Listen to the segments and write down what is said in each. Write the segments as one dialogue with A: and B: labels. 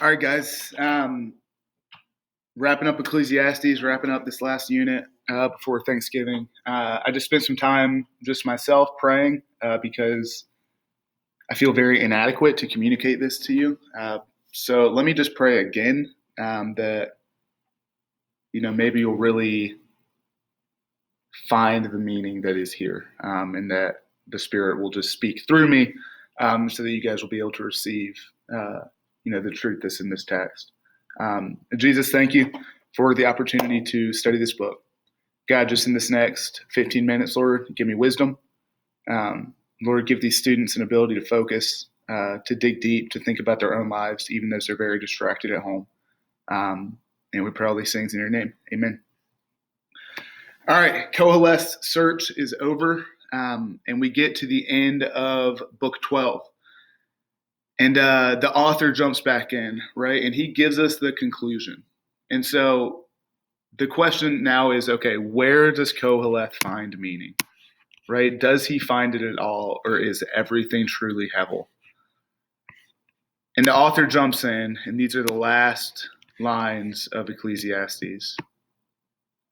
A: All right, guys. Wrapping up Ecclesiastes, wrapping up this last unit before Thanksgiving. I just spent some time just myself praying because I feel very inadequate to communicate this to you. So let me just pray again that maybe you'll really find the meaning that is here, and that the Spirit will just speak through me, so that you guys will be able to receive the truth that's in this text. Jesus, thank you for the opportunity to study this book. God, just in this next 15 minutes, Lord, give me wisdom. Lord, give these students an ability to focus, to dig deep, to think about their own lives, even as they're very distracted at home. And we pray all these things in your name. Amen. All right, Koheleth's search is over, and we get to the end of book 12. And the author jumps back in, right? And he gives us the conclusion. And so the question now is, okay, where does Koheleth find meaning, right? Does he find it at all, or is everything truly Hevel? And the author jumps in, and these are the last lines of Ecclesiastes.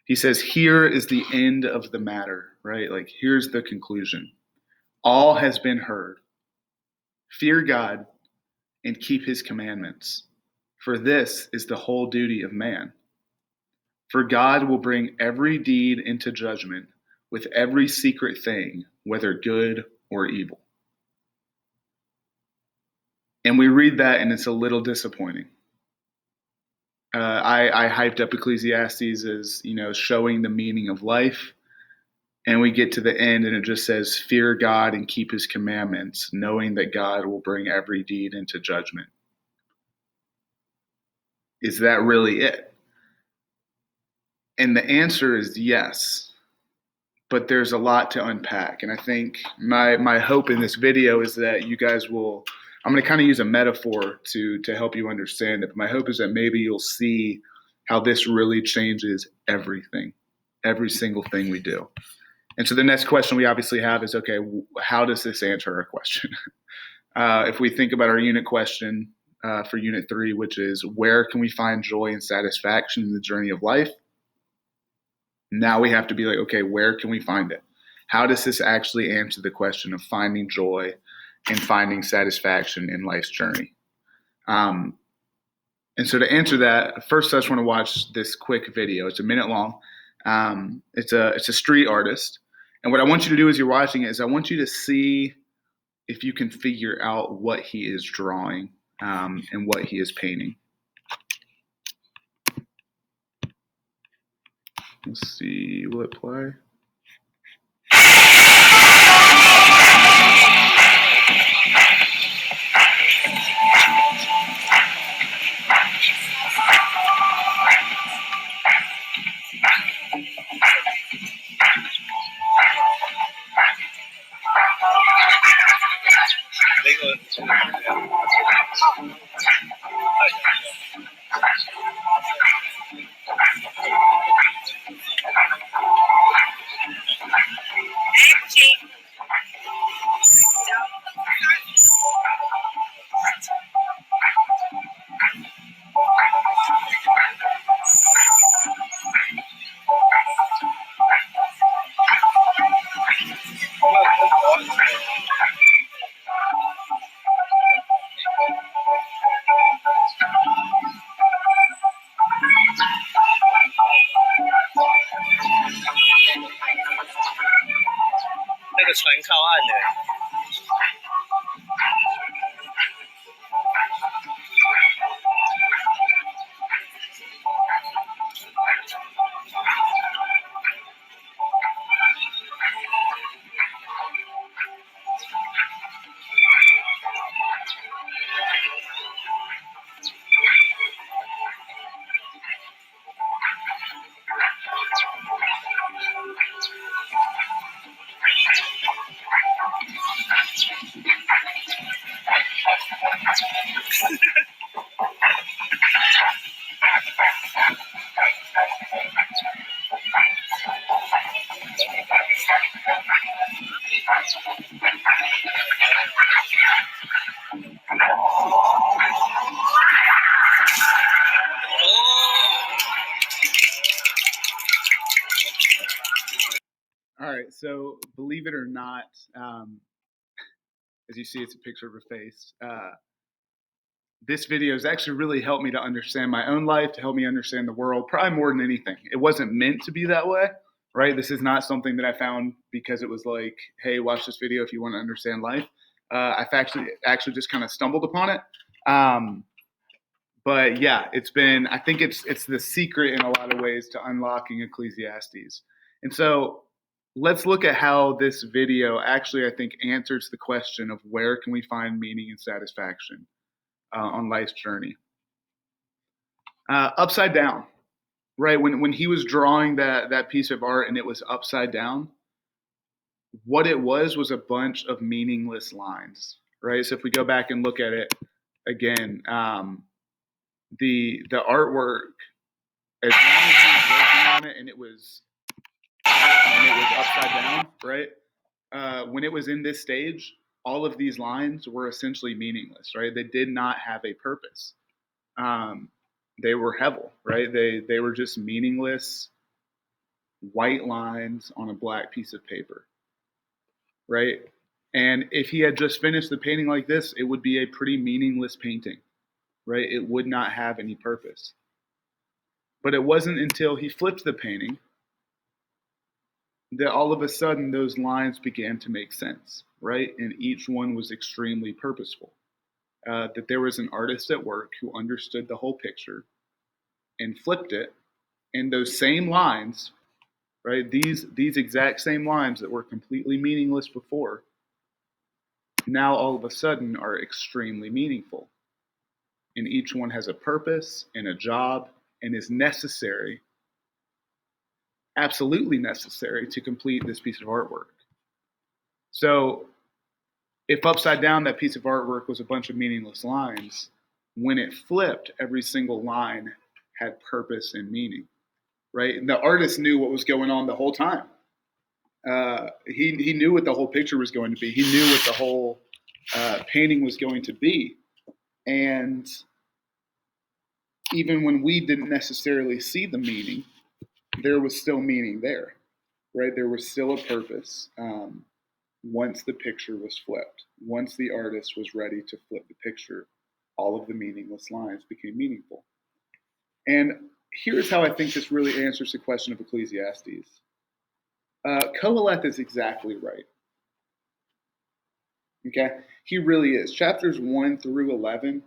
A: He says, here is the end of the matter, right? Like, here's the conclusion. All has been heard. Fear God and keep his commandments, for this is the whole duty of man. For God will bring every deed into judgment with every secret thing, whether good or evil. And we read that, and it's a little disappointing. I hyped up Ecclesiastes as, showing the meaning of life. And we get to the end, and it just says, fear God and keep his commandments, knowing that God will bring every deed into judgment. Is that really it? And the answer is yes. But there's a lot to unpack. And I think my hope in this video is that you guys will, I'm going to kind of use a metaphor to help you understand it. But my hope is that maybe you'll see how this really changes everything, every single thing we do. And so the next question we obviously have is, okay, how does this answer our question? If we think about our unit question for Unit 3, which is, where can we find joy and satisfaction in the journey of life? Now we have to be like, okay, where can we find it? How does this actually answer the question of finding joy and finding satisfaction in life's journey? And so to answer that, first I just want to watch this quick video. It's a minute long. It's a street artist. And what I want you to do as you're watching it is I want you to see if you can figure out what he is drawing and what he is painting. Let's see, will it play? right, so believe it or not, as you see, it's a picture of a face. This video has actually really helped me to understand my own life, to help me understand the world, probably more than anything. It wasn't meant to be that way, right? This is not something that I found because it was like, hey, watch this video if you want to understand life. I've actually just kind of stumbled upon it. But yeah, I think it's the secret in a lot of ways to unlocking Ecclesiastes. And so let's look at how this video actually, I think, answers the question of where can we find meaning and satisfaction on life's journey. Upside down, right? When he was drawing that piece of art and it was upside down, what it was a bunch of meaningless lines, right? So if we go back and look at it again, the artwork, as long as he was working on it and it was upside down, right? When it was in this stage, all of these lines were essentially meaningless, right? They did not have a purpose. They were hevel, right? They were just meaningless white lines on a black piece of paper, right? And if he had just finished the painting like this, it would be a pretty meaningless painting, right? It would not have any purpose. But it wasn't until he flipped the painting that all of a sudden those lines began to make sense, right? And each one was extremely purposeful. That there was an artist at work who understood the whole picture and flipped it, and those same lines, right? These exact same lines that were completely meaningless before, now all of a sudden are extremely meaningful. And each one has a purpose and a job and is necessary, absolutely necessary, to complete this piece of artwork. So if upside down, that piece of artwork was a bunch of meaningless lines, when it flipped, every single line had purpose and meaning, right? And the artist knew what was going on the whole time. He knew what the whole picture was going to be. He knew what the whole painting was going to be. And even when we didn't necessarily see the meaning, there was still meaning there, right? There was still a purpose. Once the picture was flipped, once the artist was ready to flip the picture, all of the meaningless lines became meaningful. And here's how I think this really answers the question of Ecclesiastes. Koheleth is exactly right. Okay? He really is. Chapters 1 through 11,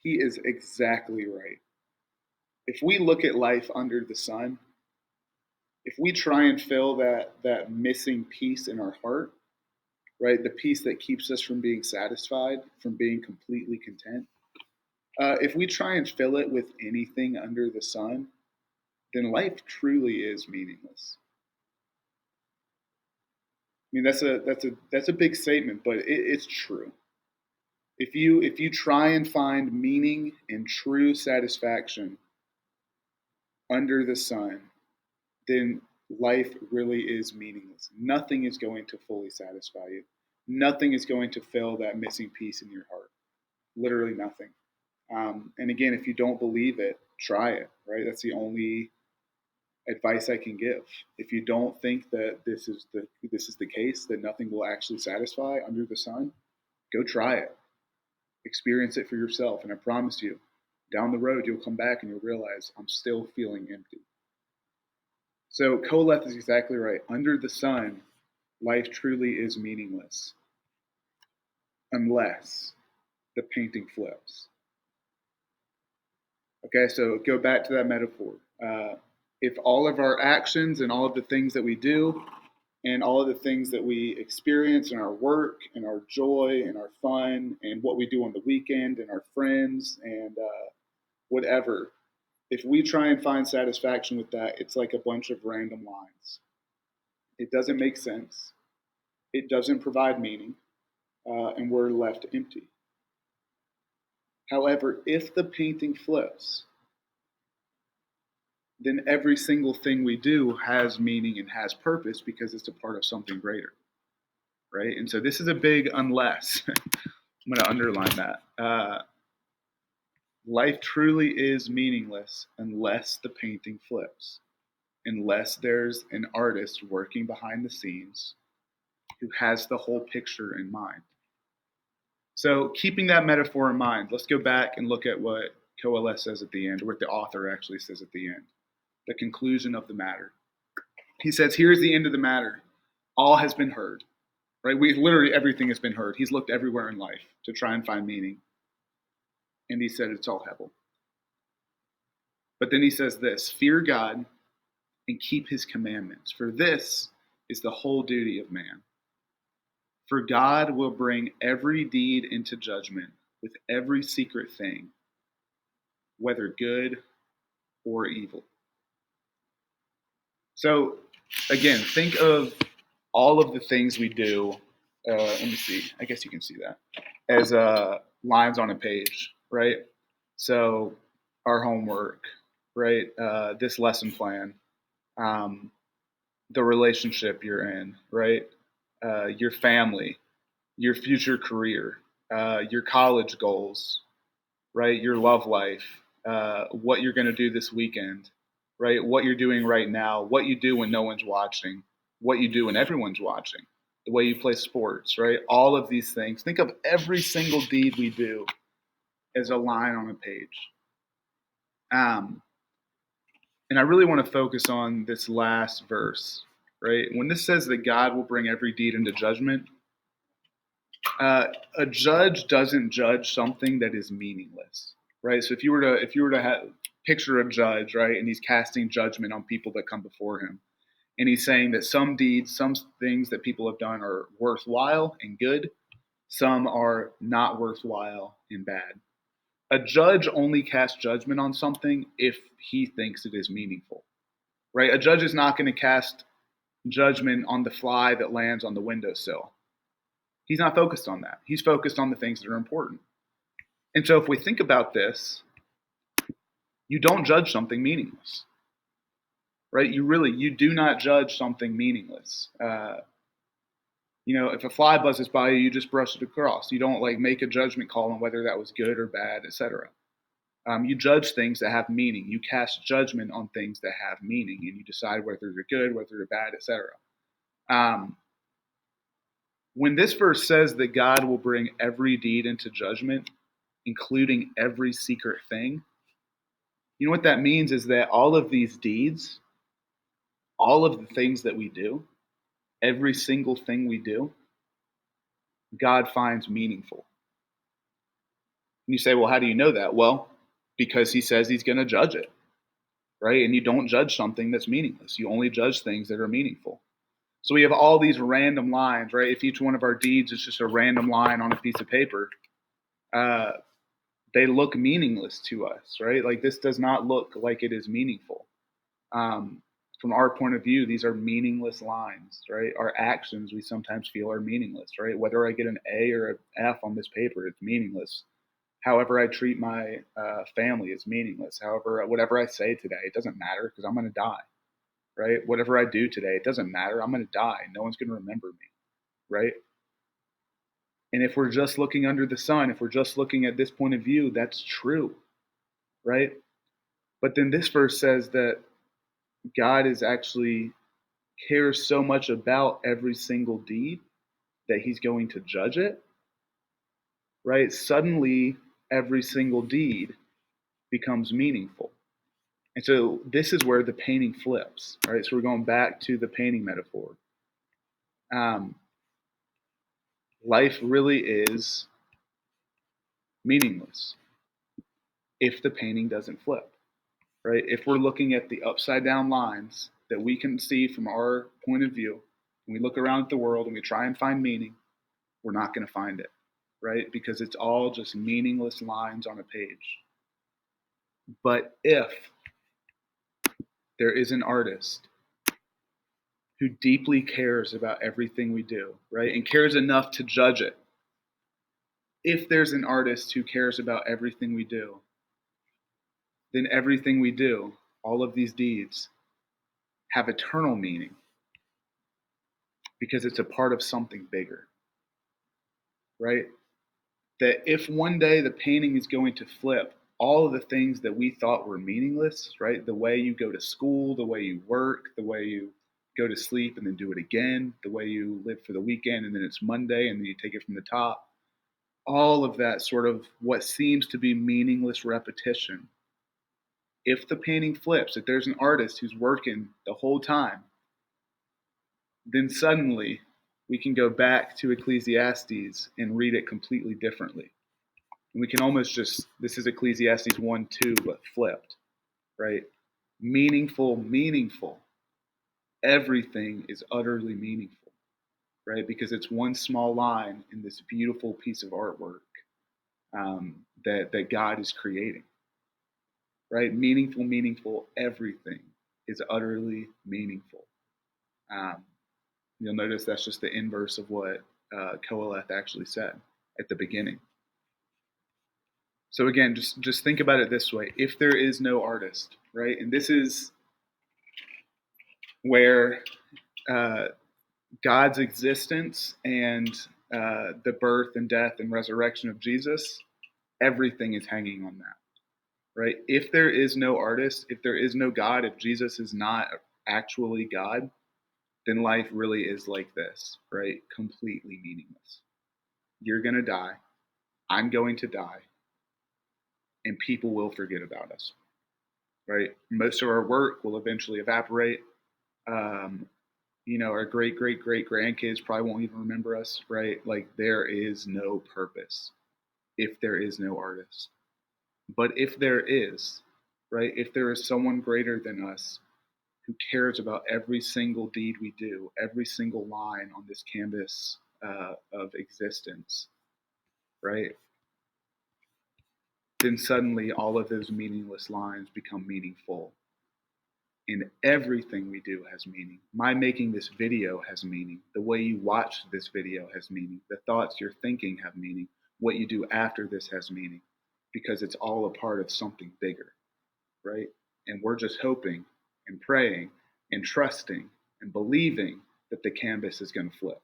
A: he is exactly right. If we look at life under the sun, if we try and fill that missing piece in our heart, right, the piece that keeps us from being satisfied, from being completely content, if we try and fill it with anything under the sun, then life truly is meaningless. I mean, that's a big statement, but it's true. If you try and find meaning and true satisfaction under the sun, then life really is meaningless. Nothing is going to fully satisfy you. Nothing is going to fill that missing piece in your heart. Literally nothing. And again, if you don't believe it, try it. Right? That's the only advice I can give. If you don't think that this is the case, that nothing will actually satisfy under the sun, go try it. Experience it for yourself, and I promise you, down the road you'll come back and you'll realize I'm still feeling empty. So Koheleth is exactly right. Under the sun, life truly is meaningless unless the painting flips. Okay, so go back to that metaphor. If all of our actions and all of the things that we do and all of the things that we experience in our work and our joy and our fun and what we do on the weekend and our friends and whatever, if we try and find satisfaction with that, it's like a bunch of random lines. It doesn't make sense. It doesn't provide meaning, and we're left empty. However, if the painting flips, then every single thing we do has meaning and has purpose because it's a part of something greater, right? And so this is a big unless. I'm going to underline that. Life truly is meaningless unless the painting flips. unless there's an artist working behind the scenes who has the whole picture in mind. So, keeping that metaphor in mind, let's go back and look at what Coelho says at the end, or what the author actually says at the end, the conclusion of the matter. He says, "Here's the end of the matter. All has been heard." Right? Literally everything has been heard. He's looked everywhere in life to try and find meaning, and he said it's all Hebel. But then he says this: "Fear God and keep his commandments, for this is the whole duty of man. For God will bring every deed into judgment with every secret thing, whether good or evil." So, again, think of all of the things we do. Let me see. I guess you can see that as lines on a page, right? So, our homework, right? This lesson plan, um, the relationship you're in, right? Your family, your future career, your college goals, right? Your love life, what you're going to do this weekend, right? What you're doing right now, what you do when no one's watching, what you do when everyone's watching, the way you play sports, right? All of these things. Think of every single deed we do as a line on a page. And I really want to focus on this last verse, right? When this says that God will bring every deed into judgment, a judge doesn't judge something that is meaningless, right? So if you were to picture a judge, right, and he's casting judgment on people that come before him, and he's saying that some deeds, some things that people have done are worthwhile and good, some are not worthwhile and bad. A judge only casts judgment on something if he thinks it is meaningful, right? A judge is not going to cast judgment on the fly that lands on the windowsill. He's not focused on that. He's focused on the things that are important. And so if we think about this, you don't judge something meaningless, right? You do not judge something meaningless. If a fly buzzes by you, you just brush it across. You don't like make a judgment call on whether that was good or bad, etc. You judge things that have meaning. You cast judgment on things that have meaning, and you decide whether they're good, whether they're bad, etc. When this verse says that God will bring every deed into judgment, including every secret thing, you know what that means is that all of these deeds, all of the things that we do, every single thing we do, God finds meaningful. And you say, well, how do you know that? Well, because he says he's going to judge it, right? And you don't judge something that's meaningless. You only judge things that are meaningful. So we have all these random lines, right? If each one of our deeds is just a random line on a piece of paper, they look meaningless to us, right? Like this does not look like it is meaningful. From our point of view, these are meaningless lines, right? Our actions we sometimes feel are meaningless, right? Whether I get an A or an F on this paper, it's meaningless. However I treat my family is meaningless. However, whatever I say today, it doesn't matter because I'm going to die, right? Whatever I do today, it doesn't matter. I'm going to die. No one's going to remember me, right? And if we're just looking under the sun, if we're just looking at this point of view, that's true, right? But then this verse says that God is actually cares so much about every single deed that he's going to judge it, right? Suddenly, every single deed becomes meaningful. And so this is where the painting flips, right? So we're going back to the painting metaphor. Life really is meaningless if the painting doesn't flip, right? If we're looking at the upside down lines that we can see from our point of view, and we look around at the world and we try and find meaning, we're not going to find it, right? Because it's all just meaningless lines on a page. But if there is an artist who deeply cares about everything we do, right, and cares enough to judge it, if there's an artist who cares about everything we do, then everything we do, all of these deeds, have eternal meaning because it's a part of something bigger, right? That if one day the painting is going to flip all of the things that we thought were meaningless, right? The way you go to school, the way you work, the way you go to sleep and then do it again, the way you live for the weekend and then it's Monday and then you take it from the top. All of that sort of what seems to be meaningless repetition. If the painting flips, if there's an artist who's working the whole time, then suddenly we can go back to Ecclesiastes and read it completely differently. And we can almost just, this is Ecclesiastes 1 2, but flipped, right? Meaningful, meaningful. Everything is utterly meaningful, right? Because it's one small line in this beautiful piece of artwork that God is creating, right? Meaningful, meaningful. Everything is utterly meaningful. Um, you'll notice that's just the inverse of what Koheleth actually said at the beginning. So again, just think about it this way: if there is no artist, right, and this is where uh, God's existence and the birth and death and resurrection of Jesus, everything is hanging on that, right? If there is no artist, if there is no God, if Jesus is not actually God, then life really is like this, right? Completely meaningless. You're going to die. I'm going to die. And people will forget about us, right? Most of our work will eventually evaporate. Um, our great, great, great grandkids probably won't even remember us, right? Like there is no purpose if there is no artist. But if there is, right, if there is someone greater than us who cares about every single deed we do, every single line on this canvas of existence, right, then suddenly all of those meaningless lines become meaningful. And everything we do has meaning. My making this video has meaning. The way you watch this video has meaning. The thoughts you're thinking have meaning. What you do after this has meaning because it's all a part of something bigger, right? And we're just hoping and praying and trusting and believing that the canvas is going to flip,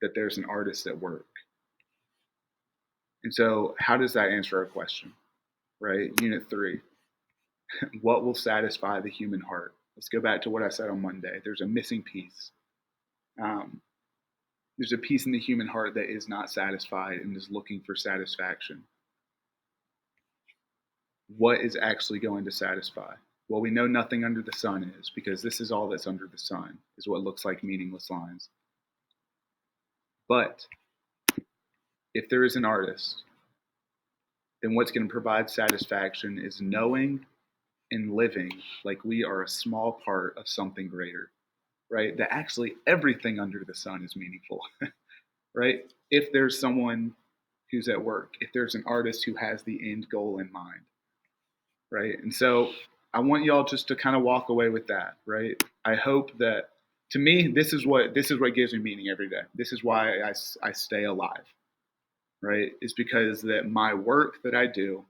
A: that there's an artist at work. And so, how does that answer our question, right? Unit 3. What will satisfy the human heart? Let's go back to what I said on Monday. There's a missing piece. Um, there's a piece in the human heart that is not satisfied and is looking for satisfaction. What is actually going to satisfy? Well, we know nothing under the sun is, because this is all that's under the sun, is what looks like meaningless lines. But if there is an artist, then what's going to provide satisfaction is knowing and living like we are a small part of something greater, right? That actually everything under the sun is meaningful, right? If there's someone who's at work, if there's an artist who has the end goal in mind, right? And so I want y'all just to kind of walk away with that, right? I hope that, to me, this is what gives me meaning every day. This is why I stay alive, right? Is because that my work that I do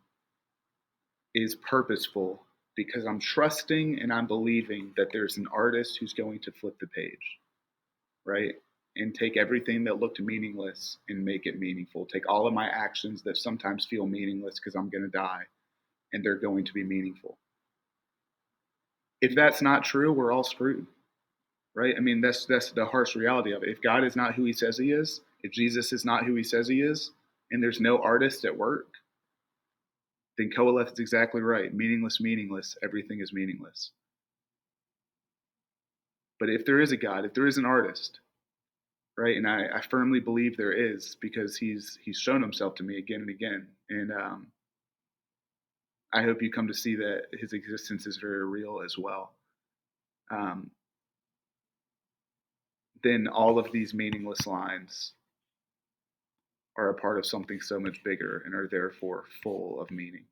A: is purposeful because I'm trusting and I'm believing that there's an artist who's going to flip the page, right? And take everything that looked meaningless and make it meaningful. Take all of my actions that sometimes feel meaningless because I'm going to die, and they're going to be meaningful. If that's not true, we're all screwed, right? I mean, that's the harsh reality of it. If God is not who he says he is, if Jesus is not who he says he is, and there's no artist at work, then Koheleth is exactly right. Meaningless, meaningless, everything is meaningless. But if there is a God, if there is an artist, right, and I firmly believe there is, because he's shown himself to me again and again, and I hope you come to see that his existence is very real as well. Um, then all of these meaningless lines are a part of something so much bigger and are therefore full of meaning.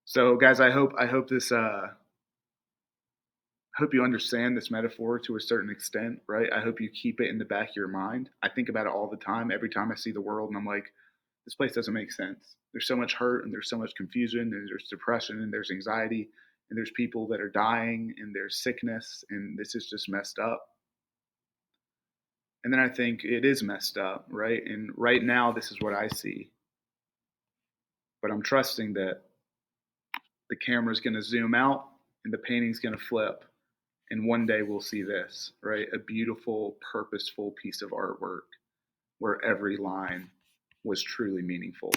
A: So, guys, I hope this hope you understand this metaphor to a certain extent, right? I hope you keep it in the back of your mind. I think about it all the time, every time I see the world, and I'm like, this place doesn't make sense. There's so much hurt, and there's so much confusion, and there's depression, and there's anxiety, and there's people that are dying, and there's sickness, and this is just messed up. And then I think it is messed up, right? And right now, this is what I see. But I'm trusting that the camera's going to zoom out and the painting's going to flip. And one day we'll see this, right? A beautiful, purposeful piece of artwork where every line was truly meaningful.